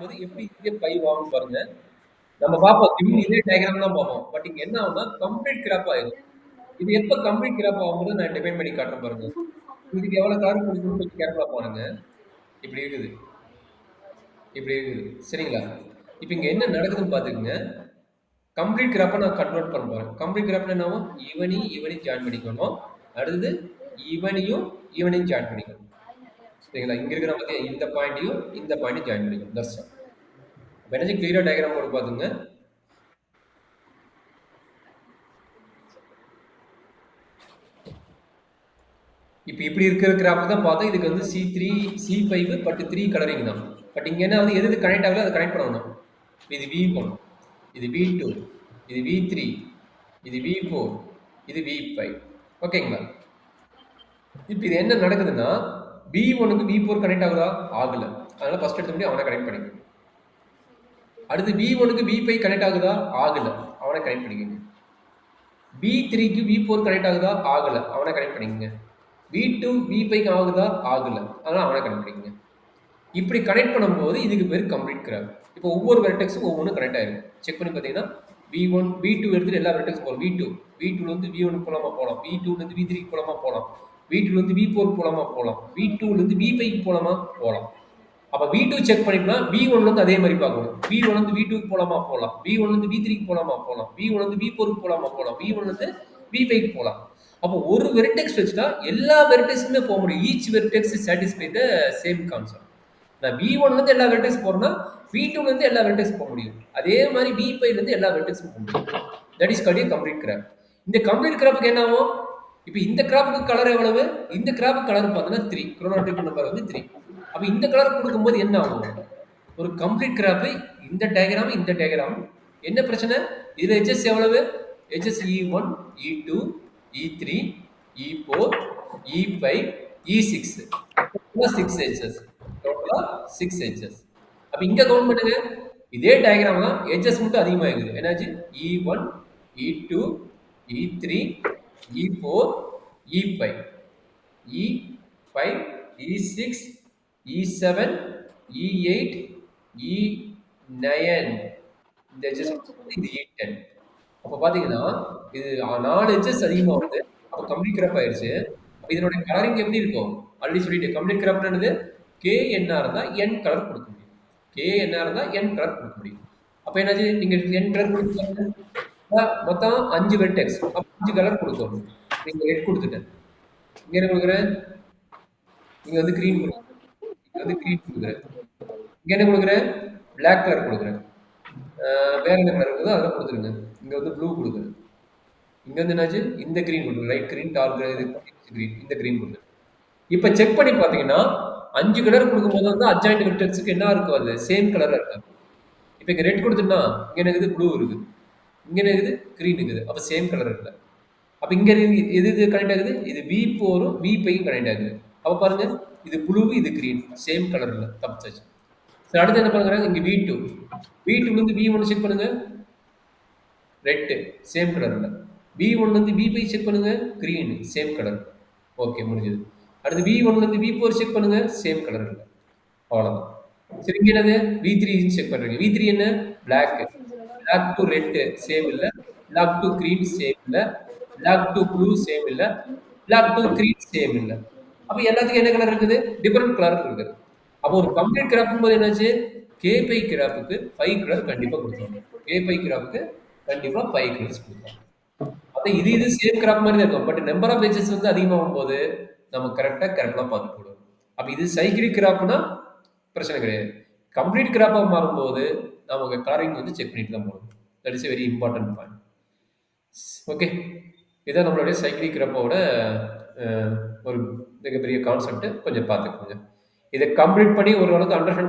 பண்ணும்போது எப்படி இதே 5 ஆகும் பாருங்க. நம்ம பார்ப்போம். திடீர்னு இதே டயகிராம் தான் பார்ப்போம். பட் இங்க என்ன ஆகும்னா, கம்ப்ளீட் கிராப் ஆயிரும். இது எப்ப கம்ப்ளீட் கிராப் ஆகும்ன்றத நான் டிஃபைன் பண்ணி காட்டுறேன் பாருங்க. இதுக்கு எவ்வளவு கலர் குடுக்கணும்னு கொஞ்சம் கேர்ஃபுல்லா பாருங்க. இப்படி இருக்குது. இப்படி இருக்குது. சரிங்களா? இப்ப இங்க என்ன நடக்குதுன்னு பார்த்துக்கங்க. கம்ப்ளீட் கிராப்ப நான் கன்வெர்ட் பண்ண போறேன். கம்ப்ளீட் கிராப்னா என்ன ஆகும்? இவனையும் ஜாயின் பண்ணிக்கணும். அடுத்தது இவனையும் ஜாயின் பண்ணிக்கணும். சரிங்களா? இங்க இருக்கிற பாத்தியா இந்த பாயிண்ட்டையும் இந்த பாயிண்ட்டையும் ஜாயின் பண்ணிக்கணும். That's all. அப்ப என்ன கிளியரா டயகிராம் போட்டு பாத்துங்க. இப்ப இப்படி இருக்கிற கிராஃப் தான் பார்த்தா இதுக்கு வந்து C3, C5 பட் 3 கலரிங் தான். பட் இங்க என்ன வந்து எது கனெக்ட் ஆகல அதை கனெக்ட் பண்ணணும். இது V1, இது V2, இது V3, இது V4, இது V5. ஓகேங்களா? இப்ப இது என்ன நடக்குதுன்னா V1க்கு V4 கனெக்ட் ஆகுதா? ஆகல. அதனால ஃபர்ஸ்ட் எடுத்த முடியும் அவனை கனெக்ட் பண்ணிக்கணும். அடுத்து V1க்கு V5 கனெக்ட் ஆகுதா? ஆகல. அவனை கனெக்ட் பண்ணிக்கோங்க. V3க்கு V4 கனெக்ட் ஆகுதா? ஆகல. அவனை கனெக்ட் பண்ணிக்கோங்க. V2 V5 ஆகுதா? ஆகல. அதனால அவனை கனெக்ட் பண்ணிக்கோங்க. இப்படி கனெக்ட் பண்ணும்போது இதுக்கு பேர் கம்ப்ளீட் கிராஃப். இப்போ ஒவ்வொரு வெர்டெக்ஸும் ஒவ்வொன்றும் கனெக்ட் ஆயிருக்கு. செக் பண்ணி பார்த்தீங்கன்னா V1, V2 எடுத்துட்டு எல்லா வெர்டெக்ஸ் போகலாம். V2 ல இருந்து V1 போலாமா போகலாம். V2 ல இருந்து V3 போலாமா போகலாம். V2 ல இருந்து V4 போலாமா போகலாம். V2 ல இருந்து V5 போலாமா போகலாம். அப்ப V2 செக் பண்ணிட்டோம்னா V1 ல இருந்து அதே மாதிரி பார்க்கணும். V1 ல இருந்து V2 க்கு போலாமா போகலாம். V1 ல இருந்து V3 க்கு போலாமா போகலாம். V1 ல இருந்து V4 க்கு போலாமா போகலாம். V1 ல இருந்து V5 க்கு போலாம். அப்போ ஒரு வெர்டெக்ஸ் வச்சுட்டா எல்லா வெர்டெக்ஸுமே போக முடியும். Each vertex satisfy the same concept. நான் V1 ல இருந்து எல்லா வெர்டெக்ஸ் போறேன்னா V2 ல இருந்து எல்லா வெர்டெக்ஸ் போக முடியும். அதே மாதிரி V5 ல இருந்து எல்லா வெர்டெக்ஸும் போக முடியும். That is called complete graph. இந்த கம்ப்ளீட் கிராஃப்க்கு என்ன ஆகும்? இப்போ இந்த கிராஃப்க்கு கலர் எவ்வளவு? இந்த கிராஃப்க்கு கலர் பார்த்தீங்கன்னா 3. குரோனாட்டிக் நம்பர் வந்து 3. அப்ப இந்த கலர் கொடுக்கும்போது என்ன ஆகும்? ஒரு கம்ப்ளீட் கிராஃப் இந்த டயகிராம் இந்த டயகிராம் என்ன பிரச்சனை? இதுல HS எவ்வளவு? HS E1, E2, E3, E4, E5, E6. 6 HS. டோட்டலா 6 HS. அப்ப இங்க கவுண்ட் பண்ணுங்க. இதே டயகிராம் தான் HS மட்டும் அதிகமாகுது. என்னாச்சு? E1, E2, E3, E4, E5. E5, E6, E7, E8, E9. இந்த HS இது E10. அப்ப பாத்தீங்கன்னா இது 4 HS அதிகமா வருது. அப்ப கம்ப்ளீட் கிராப் ஆயிருச்சு. அப்ப இதனுடைய கலரிங் எப்படி இருக்கும்? ஆல்ரெடி சொல்லிட்டு கம்ப்ளீட் கிராப் என்னது? K என்ன இருந்தா N கலர் கொடுக்க முடியும். K என்ன இருந்தா N கலர் கொடுக்க முடியும். அப்ப என்னாச்சு? நீங்க N கலர் கொடுத்தீங்க. மொத்தம் 5 வெர்டெக்ஸ். அப்ப 5 கலர் கொடுக்கணும். நீங்க ரெட் கொடுத்துட்டேன். இங்க என்ன கொடுக்குறேன்? இங்க வந்து கிரீன் கொடுக்குறேன். இங்க வந்து கிரீன் கொடுக்குறேன். இங்க என்ன கொடுக்குறேன்? பிளாக் கலர் கொடுக்குறேன். வேற என்ன கலர் இருக்குதோ அதெல்லாம் கொடுத்துருங்க. இங்க வந்து ப்ளூ கொடுக்குறேன். இங்க வந்து என்னாச்சு? இந்த கிரீன் கொடுக்குறேன். லைட் கிரீன், டார்க் கிரீன், இந்த கிரீன் கொடுக்குறேன். இப்ப செக் பண்ணி பாத்தீங்கன்னா 5 கலர் கொடுக்கும்போது வந்து அட்ஜாயிண்ட் வெக்டர்ஸ்க்கு என்ன இருக்கும்? அது சேம் கலரா இருக்காது. இப்ப இங்க ரெட் கொடுத்தோம்னா இங்க என்ன இருக்குது? ப்ளூ இருக்குது. இங்க என்ன இருக்குது? கிரீன் இருக்குது. அப்ப சேம் கலர் இல்ல. அப்ப இங்க எது கனெக்ட் ஆகுது? இது V4ம் V5ம் கனெக்ட் ஆகுது. அப்ப பாருங்க இது ப்ளூ இது கிரீன் சேம் கலர் இல்ல. தப்பிச்சாச்சு. சரி அடுத்து என்ன பண்ணுறாங்க? இங்க V2. V2 ல இருந்து V1 செக் பண்ணுங்க. ரெட் சேம் கலர் இல்ல. V1 ல இருந்து V5 செக் பண்ணுங்க. Green same colour. ஓகே முடிஞ்சது. அடுத்து V1 ல இருந்து V4 செக் பண்ணுங்க. சேம் கலர் இல்ல. அவ்வளவுதான். சரி இங்க என்னது? V3 செக் பண்றீங்க. V3 என்ன? Black. Black to red same இல்ல. Black to green சேம் இல்ல. Black to blue சேம் இல்ல. Black to green சேம் இல்ல. அப்ப எல்லாத்துக்கும் என்ன கலர் இருக்குது? டிஃபரண்ட் கலர் இருக்குது. அப்போ ஒரு கம்ப்ளீட் கிராஃப் போது என்னாச்சு? K5 கிராஃப்க்கு 5 கலர் கண்டிப்பா கொடுத்தாங்க. K5 கிராஃப்க்கு கண்டிப்பா 5 கலர்ஸ் கொடுத்தாங்க. அப்ப இது சேம் கிராஃப் மாதிரி தான் இருக்கும். பட் நம்பர் ஆஃப் எட்ஜஸ் வந்து அதிகமாகும் போது நம்ம கரெக்டா பார்த்து போடுவோம். அப்ப இது சைக்கிளிக் கிராஃப்னா பிரச்சனை கிடையாது. கம்ப்ளீட் கிராஃபா மாறும்போது நமக்கு கலரிங் வந்து செக் பண்ணிட்டு தான் போகணும். That is very important point. Okay இதான் நம்மளுடைய சைக்கிளிக் கிராஃபோட ஒரு மிகப்பெரிய கான்செப்ட். கொஞ்சம் பார்த்துக்கோங்க. இதை கம்ப்ளீட் பண்ணி ஓரளவுக்கு அண்டர்ஸ்டாண்ட்